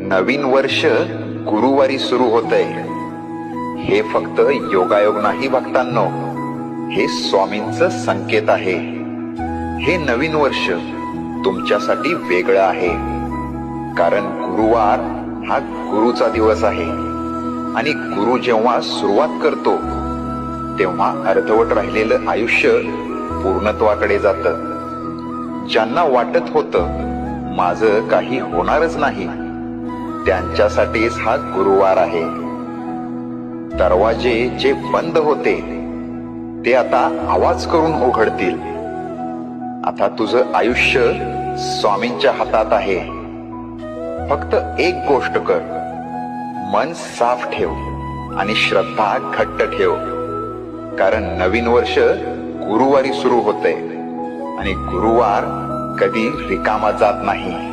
नवीन वर्ष गुरुवारी सुरू होतंय. हे फक्त योगायोग नाही भक्तांनो, हे स्वामींचं संकेत आहे. हे नवीन वर्ष तुमच्यासाठी वेगळं आहे, कारण गुरुवार हा गुरुचा दिवस आहे. आणि गुरु जेव्हा सुरुवात करतो तेव्हा अर्धवट राहिलेलं आयुष्य पूर्णत्वाकडे जातं. ज्यांना वाटत होतं माझं काही होणारच नाही, त्यांच्यासाठीच हा गुरुवार आहे. दरवाजे जे बंद होते ते आता आवाज करून उघडतील. आता तुझं आयुष्य स्वामींच्या हातात आहे. फक्त एक गोष्ट कर, मन साफ ठेव आणि श्रद्धा घट्ट ठेव, कारण नवीन वर्ष गुरुवारी सुरू होतंय आणि गुरुवार कधी रिकामा जात नाही.